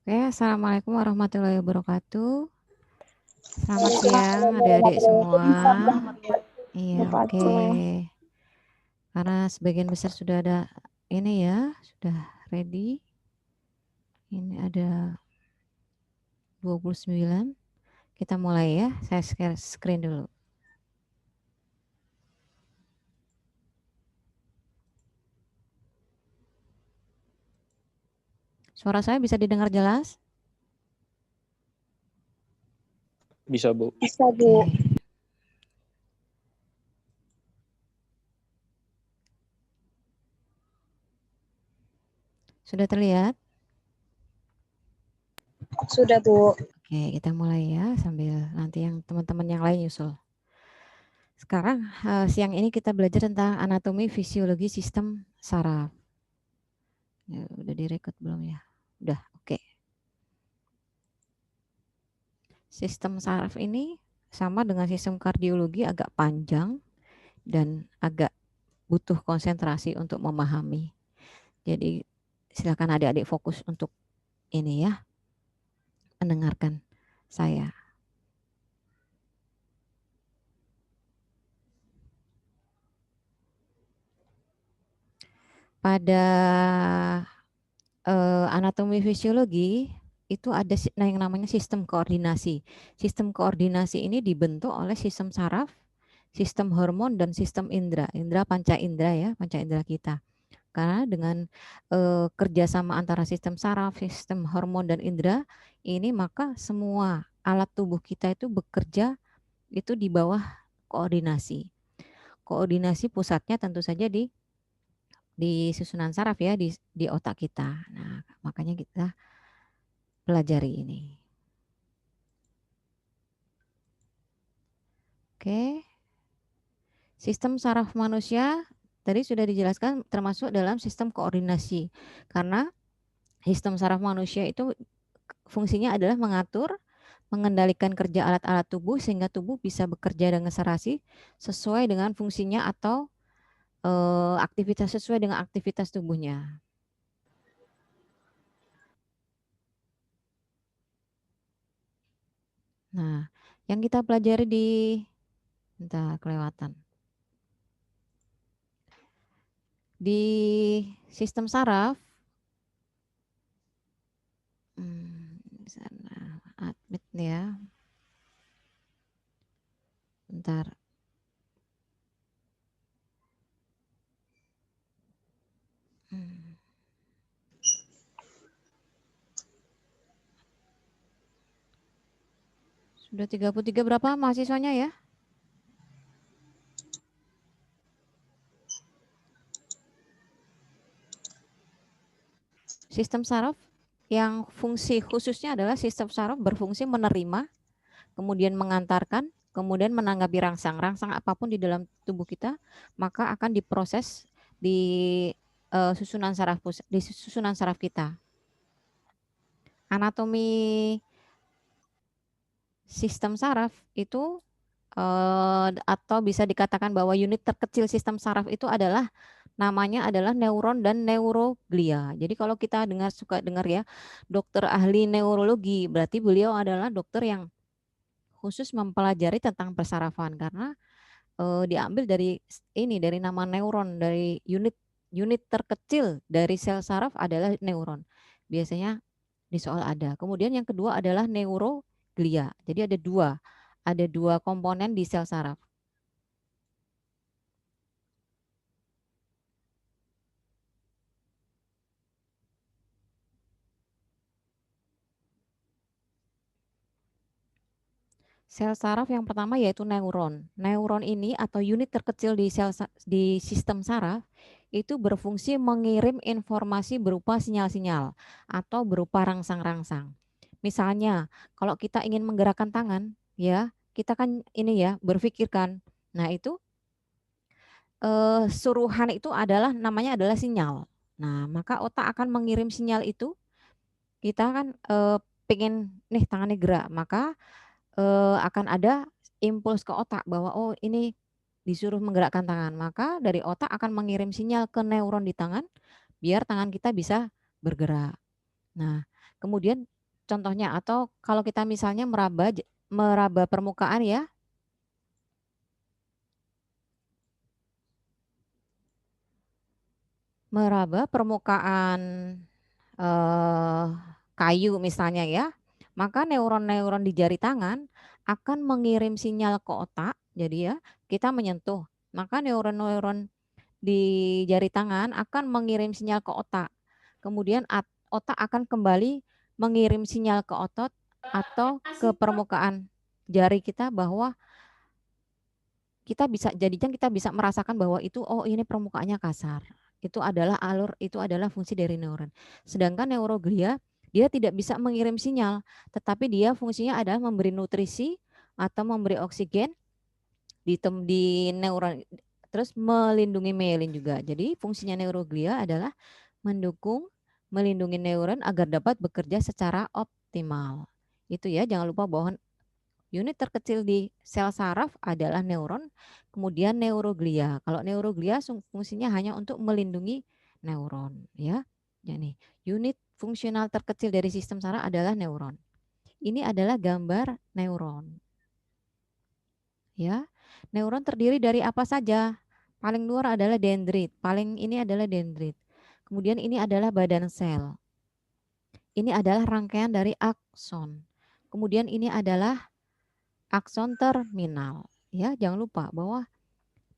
Oke, assalamualaikum warahmatullahi wabarakatuh. Selamat siang adik-adik semua. Iya, oke. Karena sebagian besar sudah ada ini ya, sudah ready. Ini ada 29. Kita mulai ya. Saya share screen dulu. Suara saya bisa didengar jelas? Bisa, Bu. Bisa, Bu. Oke. Sudah terlihat? Sudah, Bu. Oke, kita mulai ya sambil nanti yang teman-teman yang lain nyusul. Sekarang siang ini kita belajar tentang anatomi fisiologi sistem saraf. Ya, udah direkod belum ya? Udah, oke. Sistem saraf ini sama dengan sistem kardiologi, agak panjang dan agak butuh konsentrasi untuk memahami. Jadi silakan adik-adik fokus untuk ini ya, mendengarkan saya. Pada anatomi fisiologi itu ada yang namanya sistem koordinasi. Sistem koordinasi ini dibentuk oleh sistem saraf, sistem hormon, dan sistem indera. Indera panca indera ya, panca indera kita. Karena dengan kerjasama antara sistem saraf, sistem hormon, dan indera ini, maka semua alat tubuh kita itu bekerja itu di bawah koordinasi. Koordinasi pusatnya tentu saja di susunan saraf ya, di otak kita. Nah, makanya kita pelajari ini. Oke. Sistem saraf manusia tadi sudah dijelaskan termasuk dalam sistem koordinasi. Karena sistem saraf manusia itu fungsinya adalah mengatur, mengendalikan kerja alat-alat tubuh sehingga tubuh bisa bekerja dengan serasi sesuai dengan fungsinya atau aktivitas sesuai dengan aktivitas tubuhnya. Nah, yang kita pelajari entah kelewatan. Di sistem saraf, di sana admit ya. Bentar. Sudah 33 berapa mahasiswanya ya? Sistem saraf yang fungsi khususnya adalah sistem saraf berfungsi menerima, kemudian mengantarkan, kemudian menanggapi rangsang apapun di dalam tubuh kita, maka akan diproses di susunan saraf kita. Anatomi sistem saraf itu atau bisa dikatakan bahwa unit terkecil sistem saraf itu adalah namanya adalah neuron dan neuroglia. Jadi kalau kita suka dengar ya, dokter ahli neurologi, berarti beliau adalah dokter yang khusus mempelajari tentang persarafan karena diambil dari nama neuron, dari unit terkecil dari sel saraf adalah neuron. Biasanya di soal ada. Kemudian yang kedua adalah neuroglia. Jadi ada dua komponen di sel saraf. Sel saraf yang pertama yaitu neuron. Neuron ini atau unit terkecil di sistem saraf itu berfungsi mengirim informasi berupa sinyal-sinyal atau berupa rangsang-rangsang. Misalnya, kalau kita ingin menggerakkan tangan, ya, kita kan ini ya berpikirkan. Nah, itu suruhan itu namanya adalah sinyal. Nah, maka otak akan mengirim sinyal itu. Kita kan pengen nih tangannya gerak, maka akan ada impuls ke otak bahwa oh ini disuruh menggerakkan tangan. Maka dari otak akan mengirim sinyal ke neuron di tangan biar tangan kita bisa bergerak. Nah, kemudian contohnya, atau kalau kita misalnya meraba permukaan ya. Meraba permukaan kayu misalnya ya, maka neuron-neuron di jari tangan akan mengirim sinyal ke otak. Jadi ya, kita menyentuh, maka neuron-neuron di jari tangan akan mengirim sinyal ke otak. Kemudian otak akan kembali mengirim sinyal ke otot atau ke permukaan jari kita bahwa kita bisa merasakan bahwa itu, oh ini permukaannya kasar. Itu adalah itu adalah fungsi dari neuron. Sedangkan neuroglia dia tidak bisa mengirim sinyal, tetapi dia fungsinya adalah memberi nutrisi atau memberi oksigen di neuron, terus melindungi mielin juga. Jadi fungsinya neuroglia adalah mendukung, melindungi neuron agar dapat bekerja secara optimal. Itu ya, jangan lupa bahwa unit terkecil di sel saraf adalah neuron, kemudian neuroglia. Kalau neuroglia fungsinya hanya untuk melindungi neuron, ya. Jadi, unit fungsional terkecil dari sistem saraf adalah neuron. Ini adalah gambar neuron. Ya. Neuron terdiri dari apa saja? Paling luar adalah dendrit, paling ini adalah dendrit. Kemudian ini adalah badan sel. Ini adalah rangkaian dari akson. Kemudian ini adalah akson terminal. Ya, jangan lupa bahwa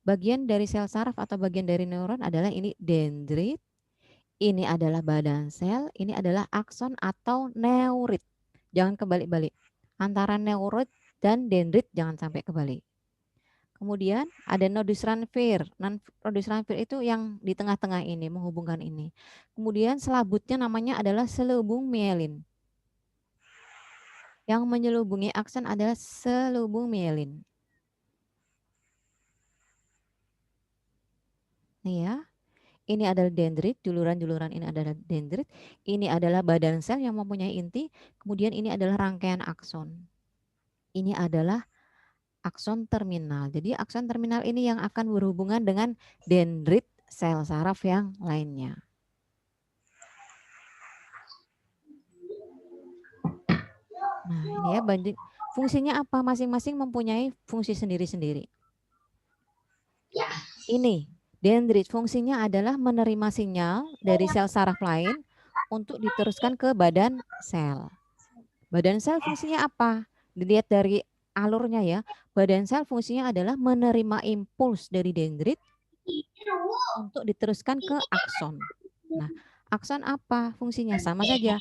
bagian dari sel saraf atau bagian dari neuron adalah ini dendrit, ini adalah badan sel, ini adalah akson atau neurit. Jangan kebalik-balik. Antara neurit dan dendrit jangan sampai kebalik. Kemudian ada nodus ranvier. Nodus ranvier itu yang di tengah-tengah ini, menghubungkan ini. Kemudian selabutnya namanya adalah selubung mielin. Yang menyelubungi akson adalah selubung mielin. Nih ya, ini adalah dendrit, juluran-juluran ini adalah dendrit. Ini adalah badan sel yang mempunyai inti, kemudian ini adalah rangkaian akson. Ini adalah akson terminal. Jadi akson terminal ini yang akan berhubungan dengan dendrit sel saraf yang lainnya. Nah, ini ya, fungsinya apa? Masing-masing mempunyai fungsi sendiri-sendiri. Ini dendrit fungsinya adalah menerima sinyal dari sel saraf lain untuk diteruskan ke badan sel. Badan sel fungsinya apa? Dilihat dari alurnya ya. Badan sel fungsinya adalah menerima impuls dari dendrit untuk diteruskan ke akson. Nah, akson apa fungsinya? Sama saja,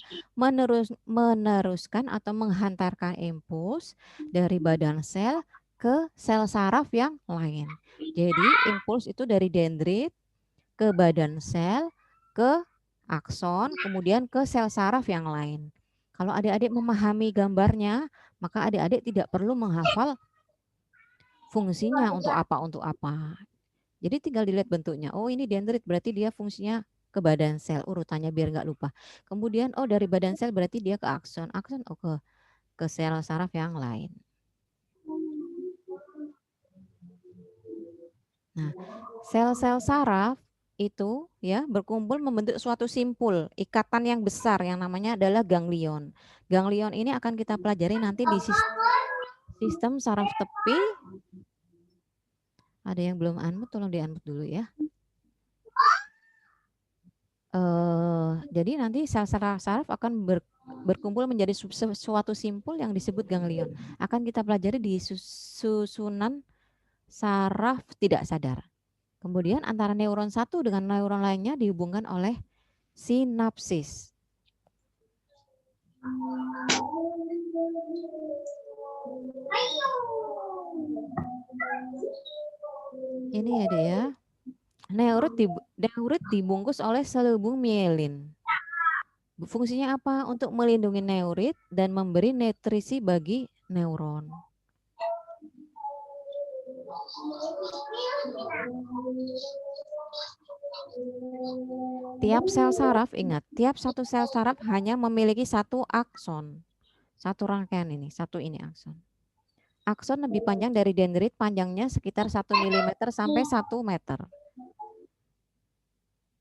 meneruskan atau menghantarkan impuls dari badan sel ke sel saraf yang lain. Jadi impuls itu dari dendrit ke badan sel, ke akson, kemudian ke sel saraf yang lain. Kalau adik-adik memahami gambarnya, maka adik-adik tidak perlu menghafal fungsinya untuk apa. Jadi tinggal dilihat bentuknya. Oh ini dendrit, berarti dia fungsinya ke badan sel, urutannya biar nggak lupa. Kemudian oh dari badan sel berarti dia ke akson, oh ke sel saraf yang lain. Nah, sel-sel saraf itu ya berkumpul membentuk suatu simpul, ikatan yang besar yang namanya adalah ganglion. Ganglion ini akan kita pelajari nanti di sistem saraf tepi. Ada yang belum unmute, tolong di-unmute dulu ya. Jadi nanti sel-sel saraf akan berkumpul menjadi suatu simpul yang disebut ganglion. Akan kita pelajari di susunan saraf tidak sadar. Kemudian antara neuron satu dengan neuron lainnya dihubungkan oleh sinapsis. Ini ya deh ya. Neurit dibungkus oleh selubung mielin. Fungsinya apa? Untuk melindungi neurit dan memberi nutrisi bagi neuron. Tiap sel saraf, ingat, tiap satu sel saraf hanya memiliki satu akson. Satu rangkaian ini, satu ini akson. Akson lebih panjang dari dendrit, panjangnya sekitar 1 mm sampai 1 meter.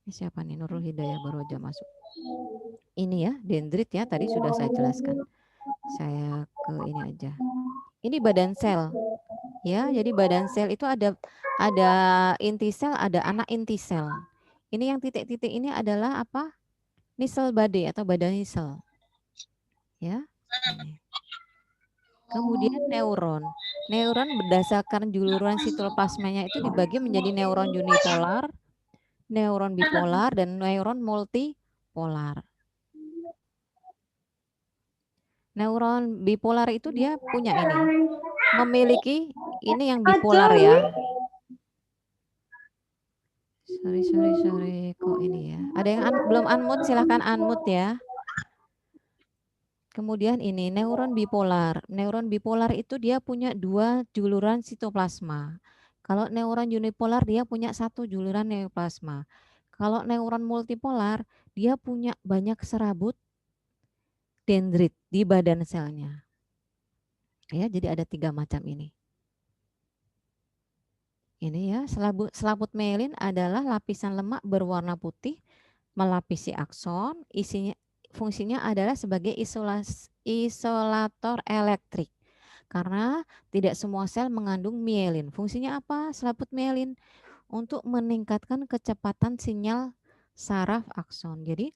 Ini siapa nih? Nurul Hidayah baru aja masuk. Ini ya, dendrit ya, tadi sudah saya jelaskan. Saya ke ini aja. Ini badan sel. Ya, jadi badan sel itu ada inti sel, ada anak inti sel. Ini yang titik-titik ini adalah apa? Nisel body atau badan nisel. Ya, ini. Kemudian neuron. Neuron berdasarkan juluran sitoplasmanya itu dibagi menjadi neuron unipolar, neuron bipolar, dan neuron multipolar. Neuron bipolar itu dia punya ini, memiliki ini yang bipolar ya. Sorry, kok ini ya. Ada yang belum unmute, silahkan unmute ya. Kemudian ini neuron bipolar. Neuron bipolar itu dia punya 2 juluran sitoplasma. Kalau neuron unipolar dia punya 1 juluran neoplasma. Kalau neuron multipolar dia punya banyak serabut dendrit di badan selnya. Ya, jadi ada 3 macam ini. Ini ya, selaput myelin adalah lapisan lemak berwarna putih melapisi akson, fungsinya adalah sebagai isolator elektrik. Karena tidak semua sel mengandung mielin. Fungsinya apa? Selaput mielin untuk meningkatkan kecepatan sinyal saraf akson. Jadi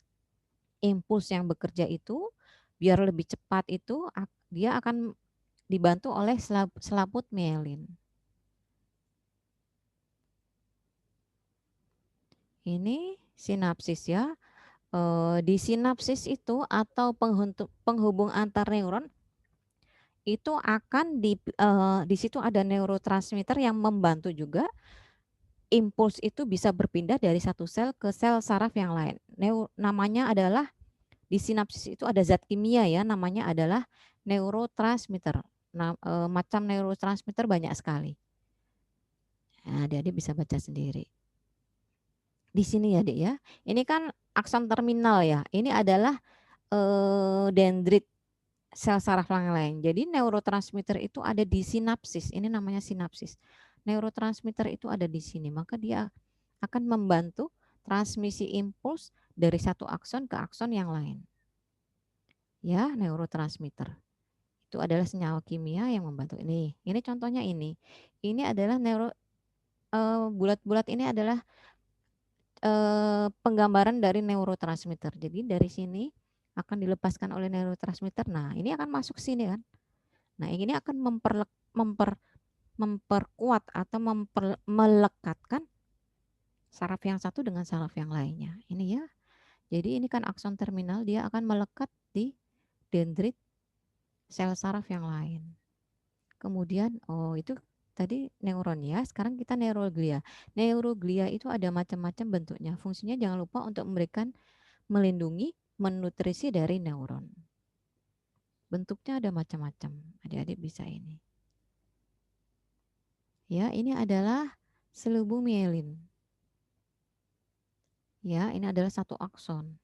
impuls yang bekerja itu biar lebih cepat itu dia akan dibantu oleh selaput mielin. Ini sinapsis ya. Di sinapsis itu atau penghubung antar neuron itu akan di situ ada neurotransmitter yang membantu juga impuls itu bisa berpindah dari satu sel ke sel saraf yang lain. Namanya adalah di sinapsis itu ada zat kimia ya, namanya adalah neurotransmitter. Nah, macam neurotransmitter banyak sekali. Nah, dia bisa baca sendiri. Di sini ya, Dik ya. Ini kan akson terminal ya. Ini adalah dendrit sel saraf yang lain. Jadi neurotransmitter itu ada di sinapsis. Ini namanya sinapsis. Neurotransmitter itu ada di sini. Maka dia akan membantu transmisi impuls dari satu akson ke akson yang lain. Ya, neurotransmitter. Itu adalah senyawa kimia yang membantu ini. Ini contohnya ini. Ini adalah bulat-bulat ini adalah penggambaran dari neurotransmitter. Jadi dari sini akan dilepaskan oleh neurotransmitter. Nah, ini akan masuk sini kan. Nah, ini akan memperkuat atau melekatkan saraf yang satu dengan saraf yang lainnya. Ini ya. Jadi ini kan akson terminal, dia akan melekat di dendrit sel saraf yang lain. Kemudian, itu tadi neuron ya. Sekarang kita neuroglia. Neuroglia itu ada macam-macam bentuknya. Fungsinya jangan lupa untuk memberikan melindungi, menutrisi dari neuron. Bentuknya ada macam-macam. Adik-adik bisa ini. Ya, ini adalah selubung mielin. Ya, ini adalah satu akson.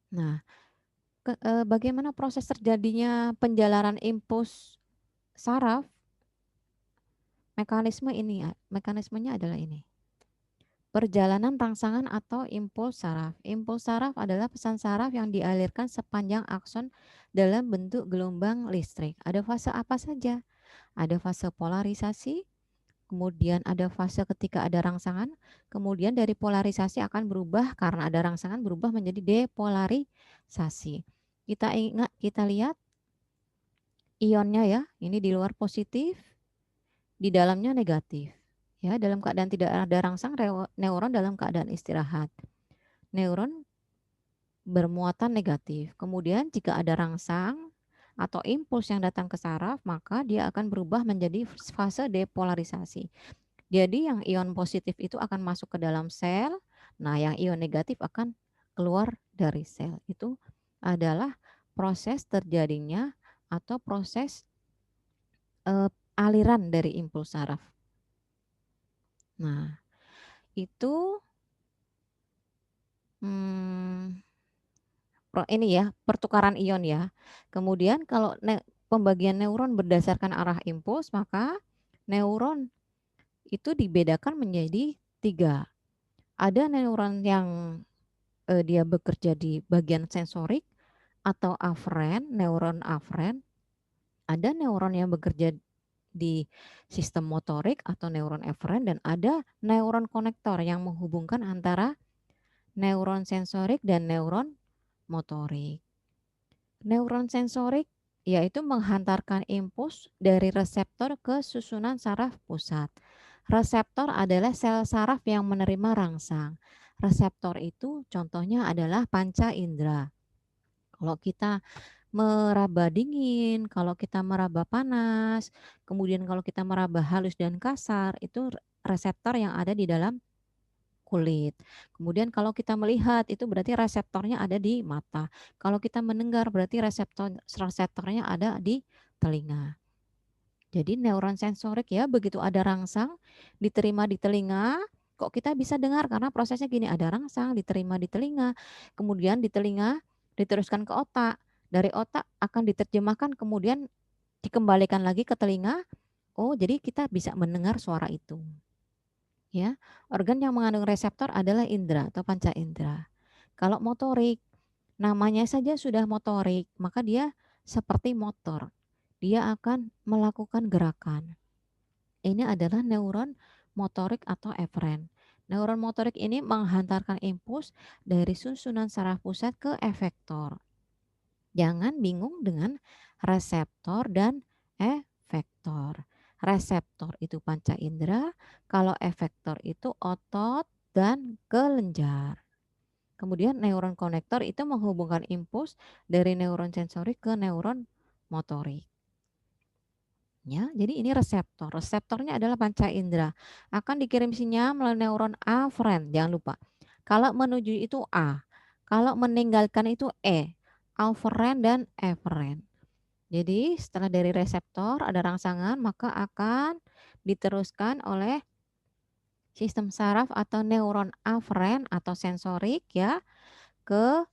Nah, bagaimana proses terjadinya penjalanan impuls saraf? Mekanismenya adalah ini. Perjalanan rangsangan atau impuls saraf. Impuls saraf adalah pesan saraf yang dialirkan sepanjang akson dalam bentuk gelombang listrik. Ada fase apa saja? Ada fase polarisasi, kemudian ada fase ketika ada rangsangan, kemudian dari polarisasi akan berubah karena ada rangsangan berubah menjadi depolarisasi. Kita lihat ionnya ya, ini di luar positif, di dalamnya negatif. Ya, dalam keadaan tidak ada rangsang, neuron dalam keadaan istirahat. Neuron bermuatan negatif. Kemudian jika ada rangsang atau impuls yang datang ke saraf, maka dia akan berubah menjadi fase depolarisasi. Jadi yang ion positif itu akan masuk ke dalam sel, nah yang ion negatif akan keluar dari sel. Itu adalah proses terjadinya atau proses aliran dari impuls saraf. Nah, itu ini ya, pertukaran ion ya. Kemudian kalau pembagian neuron berdasarkan arah impuls, maka neuron itu dibedakan menjadi 3. Ada neuron yang dia bekerja di bagian sensorik atau aferen, neuron aferen. Ada neuron yang bekerja di sistem motorik atau neuron eferen, dan ada neuron konektor yang menghubungkan antara neuron sensorik dan neuron motorik. Neuron sensorik yaitu menghantarkan impuls dari reseptor ke susunan saraf pusat. Reseptor adalah sel saraf yang menerima rangsang. Reseptor itu contohnya adalah panca indera. Kalau kita meraba dingin, kalau kita meraba panas, kemudian kalau kita meraba halus dan kasar, itu reseptor yang ada di dalam kulit. Kemudian kalau kita melihat itu berarti reseptornya ada di mata. Kalau kita mendengar berarti reseptornya ada di telinga. Jadi neuron sensorik ya, begitu ada rangsang diterima di telinga, kok kita bisa dengar karena prosesnya gini, ada rangsang diterima di telinga, kemudian di telinga diteruskan ke otak. Dari otak akan diterjemahkan kemudian dikembalikan lagi ke telinga. Oh, jadi kita bisa mendengar suara itu. Ya, organ yang mengandung reseptor adalah indera atau panca indera. Kalau motorik, namanya saja sudah motorik, maka dia seperti motor. Dia akan melakukan gerakan. Ini adalah neuron motorik atau eferen. Neuron motorik ini menghantarkan impuls dari susunan saraf pusat ke efektor. Jangan bingung dengan reseptor dan efektor. Reseptor itu panca indera, kalau efektor itu otot dan kelenjar. Kemudian neuron konektor itu menghubungkan impuls dari neuron sensorik ke neuron motorik. Ya, jadi ini reseptor. Reseptornya adalah panca indera. Akan dikirim sinyal melalui neuron aferen, jangan lupa. Kalau menuju itu A, kalau meninggalkan itu E, aferen dan eferen. Jadi setelah dari reseptor ada rangsangan, maka akan diteruskan oleh sistem saraf atau neuron aferen atau sensorik ya ke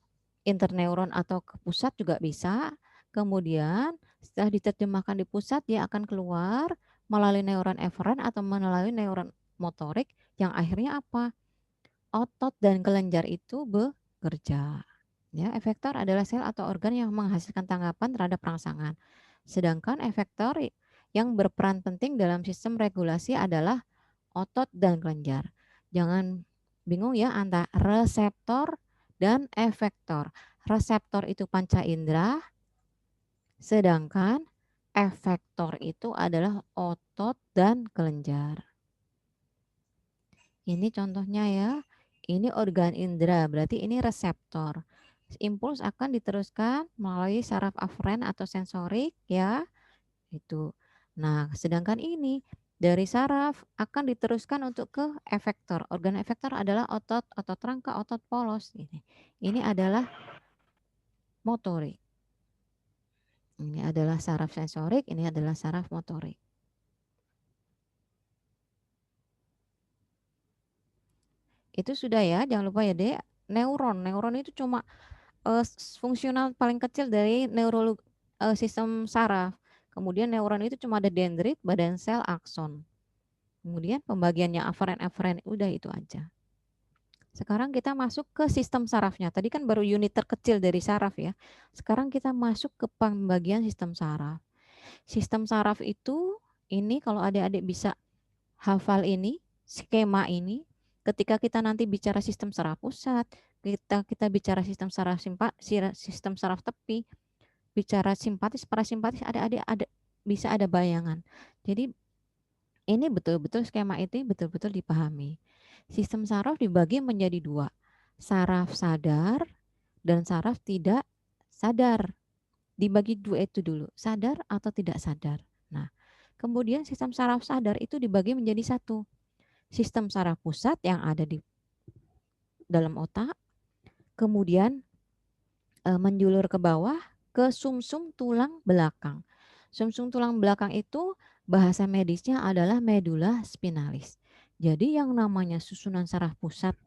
interneuron atau ke pusat juga bisa. Kemudian setelah diterjemahkan di pusat, dia akan keluar melalui neuron eferen atau melalui neuron motorik yang akhirnya apa? Otot dan kelenjar itu bekerja. Ya, efektor adalah sel atau organ yang menghasilkan tanggapan terhadap rangsangan. Sedangkan efektor yang berperan penting dalam sistem regulasi adalah otot dan kelenjar. Jangan bingung ya antara reseptor dan efektor. Reseptor itu panca indera, sedangkan efektor itu adalah otot dan kelenjar. Ini contohnya ya. Ini organ indera, berarti ini reseptor. Impuls akan diteruskan melalui saraf aferen atau sensorik ya. Itu. Nah, sedangkan ini dari saraf akan diteruskan untuk ke efektor. Organ efektor adalah otot, otot rangka, otot polos. Ini adalah motorik. Ini adalah saraf sensorik, ini adalah saraf motorik. Itu sudah ya, jangan lupa ya Dek. Neuron, neuron itu cuma fungsional paling kecil dari sistem saraf. Kemudian neuron itu cuma ada dendrit, badan sel, akson. Kemudian pembagiannya aferen-eferen, udah itu aja. Sekarang kita masuk ke sistem sarafnya. Tadi kan baru unit terkecil dari saraf ya. Sekarang kita masuk ke pembagian sistem saraf. Sistem saraf itu, ini kalau adik-adik bisa hafal ini, skema ini, ketika kita nanti bicara sistem saraf pusat, kita bicara sistem saraf sistem saraf tepi, bicara simpatis, parasimpatis, ada bisa ada bayangan. Jadi ini betul-betul skema itu betul-betul dipahami. Sistem saraf dibagi menjadi dua, saraf sadar dan saraf tidak sadar. Dibagi dua itu dulu, sadar atau tidak sadar. Nah, kemudian sistem saraf sadar itu dibagi menjadi satu, sistem saraf pusat yang ada di dalam otak, kemudian menjulur ke bawah ke sumsum tulang belakang. Sumsum tulang belakang itu bahasa medisnya adalah medula spinalis. Jadi yang namanya susunan saraf pusat,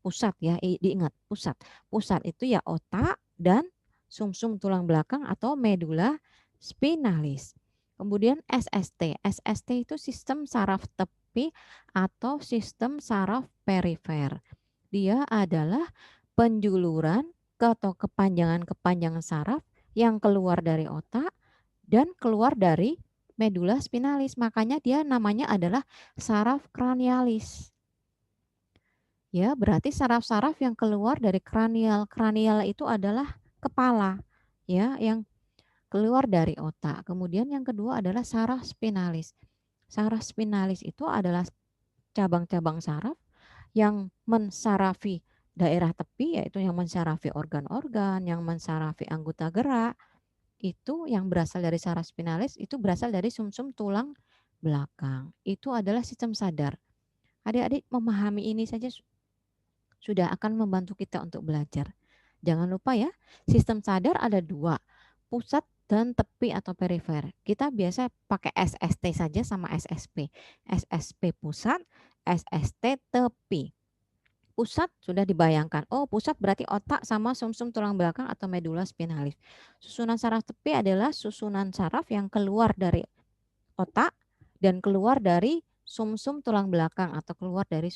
pusat ya, diingat pusat. Pusat itu ya otak dan sumsum tulang belakang atau medula spinalis. Kemudian SST. SST itu sistem saraf tepi atau sistem saraf perifer. Dia adalah penjuluran atau kepanjangan saraf yang keluar dari otak dan keluar dari medula spinalis. Makanya dia namanya adalah saraf kranialis. Ya, berarti saraf-saraf yang keluar dari kranial. Kranial itu adalah kepala, ya, yang keluar dari otak. Kemudian yang kedua adalah saraf spinalis. Saraf spinalis itu adalah cabang-cabang saraf yang mensarafi daerah tepi, yaitu yang mensarafi organ-organ, yang mensarafi anggota gerak. Itu yang berasal dari saraf spinalis, itu berasal dari sumsum tulang belakang. Itu adalah sistem sadar. Adik-adik memahami ini saja sudah akan membantu kita untuk belajar. Jangan lupa ya, sistem sadar ada dua, pusat dan tepi atau perifer. Kita biasa pakai SST saja sama SSP. SSP pusat, SST tepi. Pusat sudah dibayangkan. Oh, pusat berarti otak sama sumsum tulang belakang atau medula spinalis. Susunan saraf tepi adalah susunan saraf yang keluar dari otak dan keluar dari sumsum tulang belakang atau keluar dari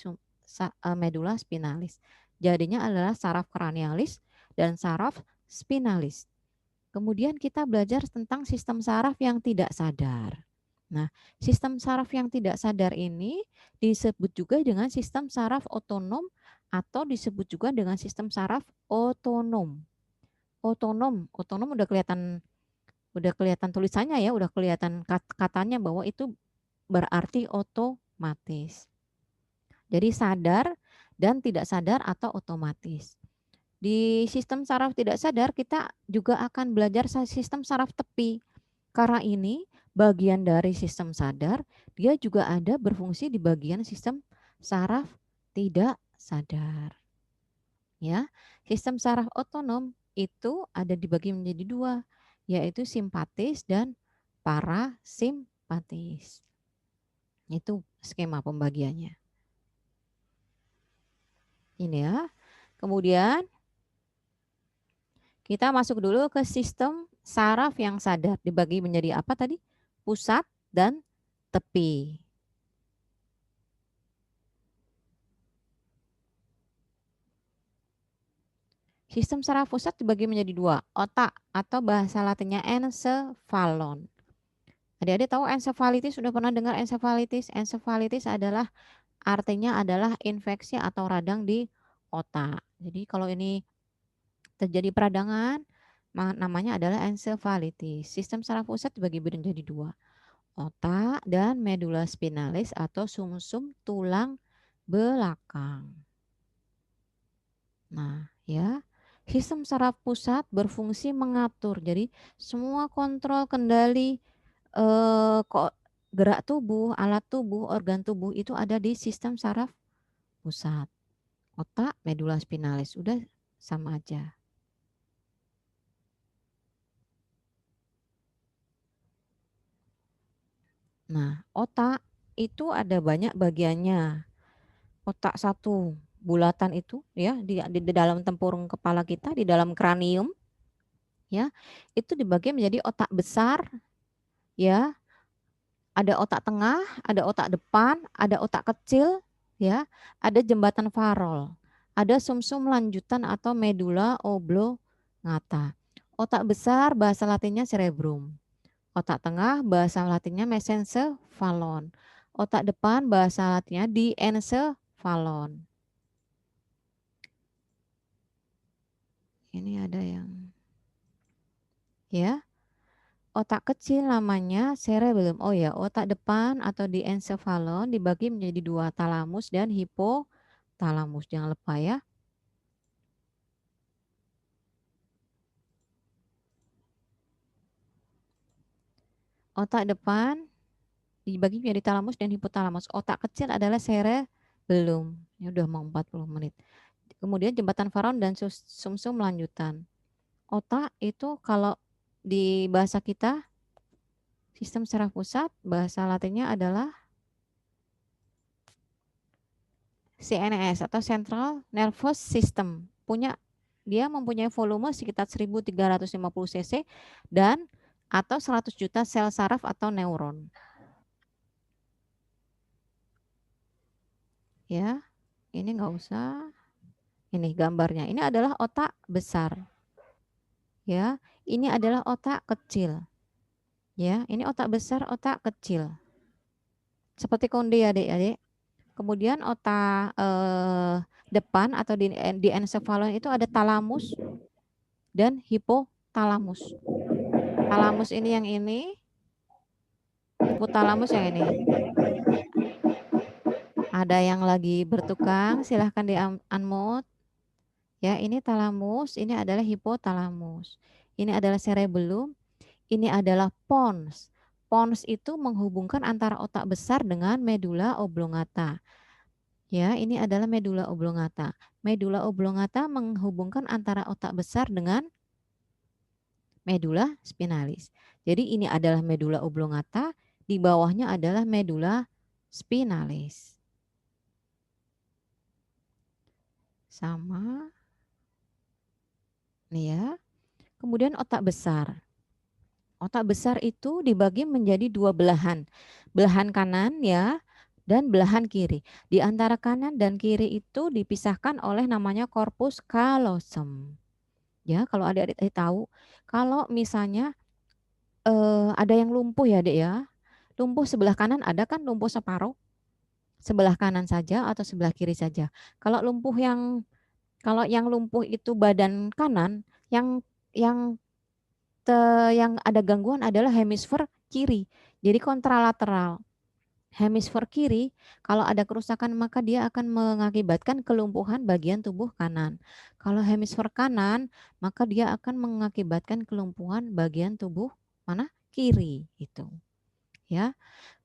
medula spinalis. Jadinya adalah saraf kranialis dan saraf spinalis. Kemudian kita belajar tentang sistem saraf yang tidak sadar. Nah, sistem saraf yang tidak sadar ini disebut juga dengan sistem saraf otonom atau disebut juga dengan sistem saraf otonom. Otonom udah kelihatan tulisannya ya, udah kelihatan katanya bahwa itu berarti otomatis. Jadi sadar dan tidak sadar atau otomatis. Di sistem saraf tidak sadar kita juga akan belajar sistem saraf tepi. Karena ini bagian dari sistem sadar, dia juga ada berfungsi di bagian sistem saraf tidak sadar. Ya, sistem saraf otonom itu ada dibagi menjadi dua, yaitu simpatis dan parasimpatis. Itu skema pembagiannya. Ini ya. Kemudian kita masuk dulu ke sistem saraf yang sadar. Dibagi menjadi apa tadi? Pusat dan tepi. Sistem saraf pusat dibagi menjadi dua, otak atau bahasa latinnya encephalon. Adik-adik tahu encephalitis, sudah pernah dengar encephalitis? Encephalitis adalah artinya adalah infeksi atau radang di otak. Jadi kalau ini terjadi peradangan, namanya adalah encephalitis. Sistem saraf pusat dibagi menjadi dua, otak dan medula spinalis atau sumsum tulang belakang. Nah, ya. Sistem saraf pusat berfungsi mengatur. Jadi, semua kontrol kendali gerak tubuh, alat tubuh, organ tubuh itu ada di sistem saraf pusat. Otak, medula spinalis, udah sama aja. Nah, otak itu ada banyak bagiannya. Otak satu bulatan itu ya di dalam tempurung kepala kita, di dalam kranium ya, itu dibagi menjadi otak besar ya, ada otak tengah, ada otak depan, ada otak kecil ya, ada jembatan farol, ada sumsum lanjutan atau medula oblongata. Otak besar bahasa latinnya cerebrum. Otak tengah bahasa latinnya mesencephalon. Otak depan bahasa latinnya diencephalon. Ini ada yang ya. Otak kecil namanya cerebellum. Oh ya, otak depan atau diencephalon dibagi menjadi dua, talamus dan hipotalamus. Jangan lupa ya. Otak depan dibagi menjadi talamus dan hipotalamus. Otak kecil adalah cerebellum. Ini udah mau 40 menit. Kemudian jembatan Varon dan sumsum lanjutan. Otak itu kalau di bahasa kita, sistem saraf pusat, bahasa latinnya adalah CNS atau Central Nervous System. Dia mempunyai volume sekitar 1350 cc dan atau 100 juta sel saraf atau neuron. Ya, ini nggak usah. Ini gambarnya. Ini adalah otak besar. Ya, ini adalah otak kecil. Ya, ini otak besar, otak kecil. Seperti konde ya, Adik-adik. Kemudian otak depan atau di encephalon itu ada talamus dan hipotalamus. Talamus ini yang ini, hipotalamus yang ini. Ada yang lagi bertukang, silahkan di unmute. Ya, ini talamus, ini adalah hipotalamus. Ini adalah cerebellum, ini adalah pons. Pons itu menghubungkan antara otak besar dengan medula oblongata. Ya, ini adalah medula oblongata. Medula oblongata menghubungkan antara otak besar dengan medula spinalis. Jadi ini adalah medula oblongata, di bawahnya adalah medula spinalis. Sama. Nih ya. Kemudian otak besar. Otak besar itu dibagi menjadi dua belahan. Belahan kanan ya dan belahan kiri. Di antara kanan dan kiri itu dipisahkan oleh namanya corpus callosum. Ya, kalau adik-adik tahu, kalau misalnya ada yang lumpuh ya, Dek ya. Lumpuh sebelah kanan ada kan lumpuh separuh? Sebelah kanan saja atau sebelah kiri saja. Kalau yang lumpuh itu badan kanan, yang yang ada gangguan adalah hemisfer kiri. Jadi kontralateral. Hemisfer kiri, kalau ada kerusakan maka dia akan mengakibatkan kelumpuhan bagian tubuh kanan. Kalau hemisfer kanan, maka dia akan mengakibatkan kelumpuhan bagian tubuh mana? Kiri itu. Ya.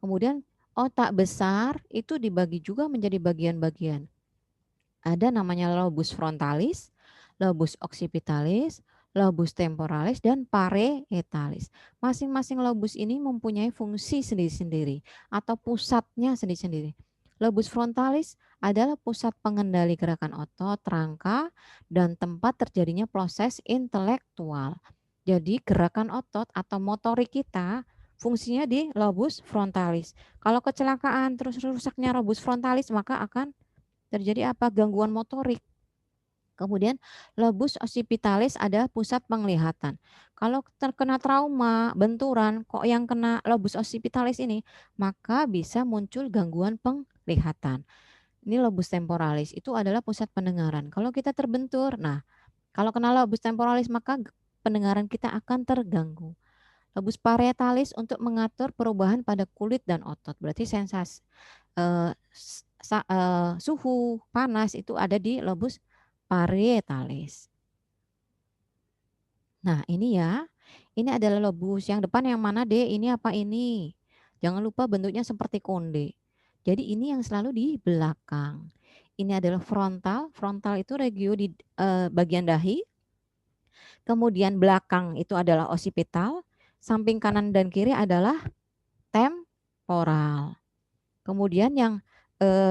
Kemudian otak besar itu dibagi juga menjadi bagian-bagian. Ada namanya lobus frontalis, lobus occipitalis, lobus temporalis, dan parieetalis. Masing-masing lobus ini mempunyai fungsi sendiri-sendiri atau pusatnya sendiri-sendiri. Lobus frontalis adalah pusat pengendali gerakan otot, rangka, dan tempat terjadinya proses intelektual. Jadi gerakan otot atau motorik kita fungsinya di lobus frontalis. Kalau kecelakaan terus rusaknya lobus frontalis maka akan terjadi apa? Gangguan motorik. Kemudian lobus occipitalis adalah pusat penglihatan. Kalau terkena trauma, benturan, kok yang kena lobus occipitalis ini, maka bisa muncul gangguan penglihatan. Ini lobus temporalis, itu adalah pusat pendengaran. Kalau kita terbentur, nah kalau kena lobus temporalis maka pendengaran kita akan terganggu. Lobus parietalis untuk mengatur perubahan pada kulit dan otot. Berarti sensasi suhu panas itu ada di lobus parietalis. Nah, ini ya. Ini adalah lobus yang depan yang mana, Dek? Ini apa ini? Jangan lupa bentuknya seperti konde. Jadi ini yang selalu di belakang. Ini adalah frontal. Frontal itu regio di bagian dahi. Kemudian belakang itu adalah occipital. Samping kanan dan kiri adalah temporal. Kemudian yang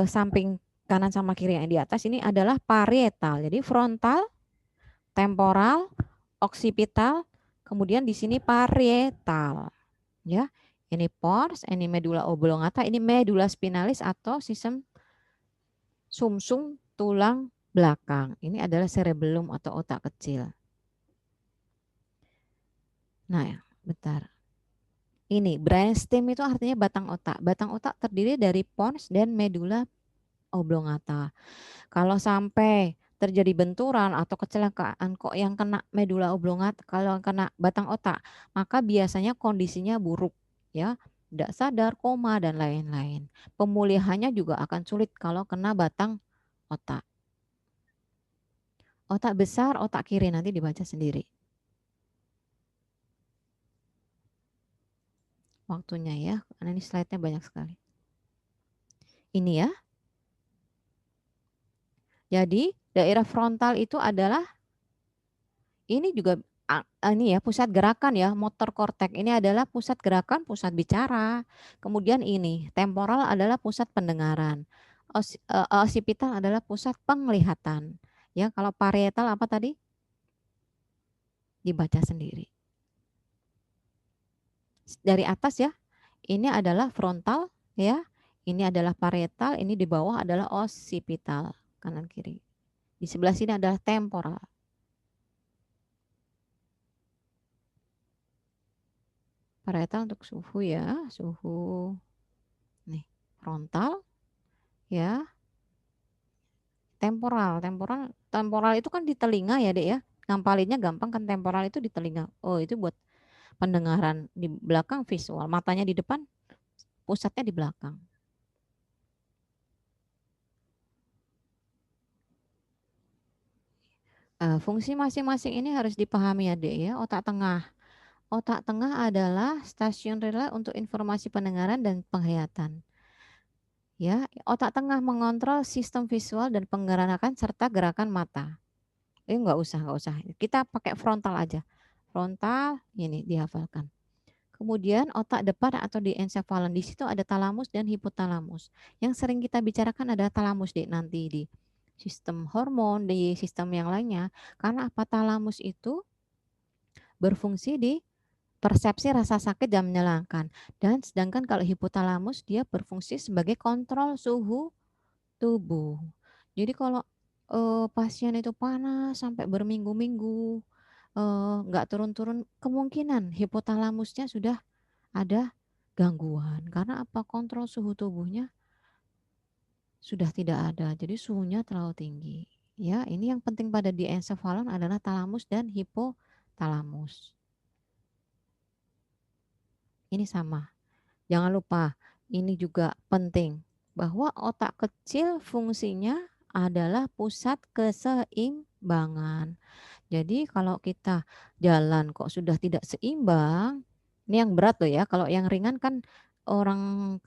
samping kanan sama kiri yang di atas ini adalah parietal. Jadi frontal, temporal, occipital, kemudian di sini parietal. Ya. Ini pons, ini medula oblongata, ini medula spinalis atau sistem sumsum tulang belakang. Ini adalah cerebellum atau otak kecil. Nah, ya, bentar. Ini brainstem itu artinya batang otak. Batang otak terdiri dari pons dan medula oblongata. Kalau sampai terjadi benturan atau kecelakaan kok yang kena medula oblongata, kalau kena batang otak, maka biasanya kondisinya buruk ya, tidak sadar, koma dan lain-lain. Pemulihannya juga akan sulit kalau kena batang otak. Otak besar, otak kiri nanti dibaca sendiri. Waktunya ya, karena ini slide-nya banyak sekali. Ini ya. Jadi daerah frontal itu adalah ini juga ini ya pusat gerakan ya, motor kortek. Ini adalah pusat gerakan, pusat bicara. Kemudian ini temporal adalah pusat pendengaran. Occipital adalah pusat penglihatan. Ya, kalau parietal apa tadi? Dibaca sendiri. Dari atas ya. Ini adalah frontal ya. Ini adalah parietal, ini di bawah adalah occipital, kanan kiri. Di sebelah sini adalah temporal. Parietal untuk suhu ya, suhu. Nih, frontal ya. Temporal itu kan di telinga ya, Dek ya. Ngampalinnya gampang kan, temporal itu di telinga. Oh, itu buat pendengaran. Di belakang visual, matanya di depan, pusatnya di belakang. Fungsi masing-masing ini harus dipahami ya, Dek ya. Otak tengah. Otak tengah adalah stasiun relay untuk informasi pendengaran dan penglihatan. Ya, otak tengah mengontrol sistem visual dan penggerakan serta gerakan mata. Nggak usah. Kita pakai frontal aja. Frontal ini dihafalkan. Kemudian otak depan atau di encephalon, di situ ada talamus dan hipotalamus. Yang sering kita bicarakan adalah talamus nanti di sistem hormon, di sistem yang lainnya. Karena apa? Talamus itu berfungsi di persepsi rasa sakit dan menyenangkan. Dan sedangkan kalau hipotalamus dia berfungsi sebagai kontrol suhu tubuh. Jadi kalau pasien itu panas sampai berminggu-minggu, nggak turun-turun, kemungkinan hipotalamusnya sudah ada gangguan. Karena apa? Kontrol suhu tubuhnya sudah tidak ada. Jadi suhunya terlalu tinggi. Ya, ini yang penting pada diencephalon adalah talamus dan hipotalamus. Ini sama. Jangan lupa, ini juga penting bahwa otak kecil fungsinya adalah pusat keseimbangan. Jadi kalau kita jalan kok sudah tidak seimbang, ini yang berat loh ya. Kalau yang ringan kan orang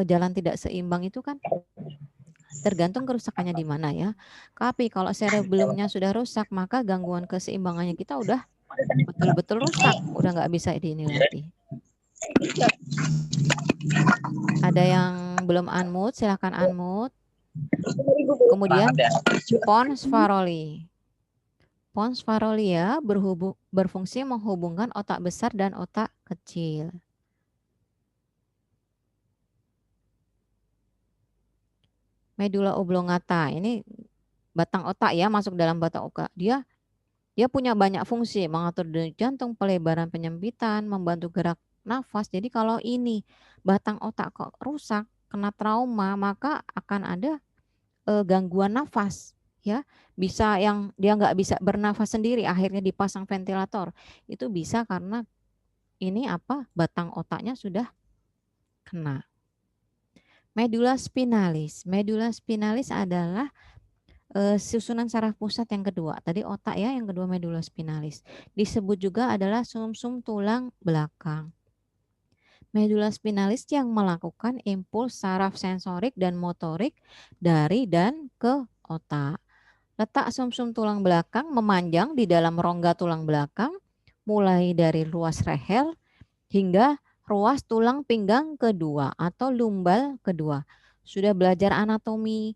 jalan tidak seimbang itu kan tergantung kerusakannya di mana ya. Tapi kalau cerebellumnya sudah rusak, maka gangguan keseimbangannya kita udah betul-betul rusak, udah nggak bisa ini lagi. Ada yang belum unmute, silahkan unmute. Kemudian pons Faroli. Pons Faroli ya berfungsi menghubungkan otak besar dan otak kecil. Medula oblongata ini batang otak ya, masuk dalam batang otak. Dia punya banyak fungsi, mengatur denyut jantung, pelebaran penyempitan, membantu gerak nafas. Jadi kalau ini batang otak kok rusak, kena trauma, maka akan ada gangguan nafas ya. Bisa yang dia nggak bisa bernafas sendiri, akhirnya dipasang ventilator. Itu bisa karena ini apa? Batang otaknya sudah kena. Medula spinalis. Medula spinalis adalah susunan saraf pusat yang kedua. Tadi otak ya, yang kedua medula spinalis. Disebut juga adalah sumsum tulang belakang. Medula spinalis yang melakukan impuls saraf sensorik dan motorik dari dan ke otak. Letak sumsum tulang belakang memanjang di dalam rongga tulang belakang, mulai dari ruas rehel hingga ruas tulang pinggang kedua atau lumbal kedua. Sudah belajar anatomi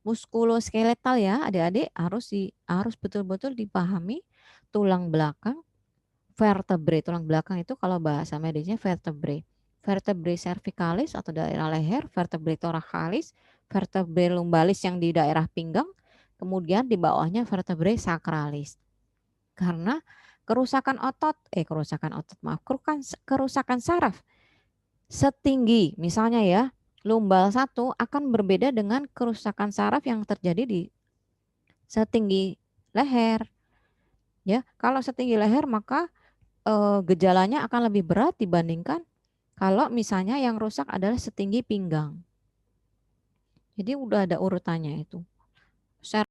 muskuloskeletal ya, adik-adik, harus betul-betul dipahami tulang belakang, vertebrae. Tulang belakang itu kalau bahasa medisnya vertebrae. Vertebrae cervicalis atau daerah leher, vertebrae thoracalis, vertebrae lumbalis yang di daerah pinggang, kemudian di bawahnya vertebrae sacralis. Karena kerusakan saraf setinggi, misalnya ya, lumbal 1 akan berbeda dengan kerusakan saraf yang terjadi di setinggi leher. Ya, kalau setinggi leher maka gejalanya akan lebih berat dibandingkan kalau misalnya yang rusak adalah setinggi pinggang. Jadi udah ada urutannya itu.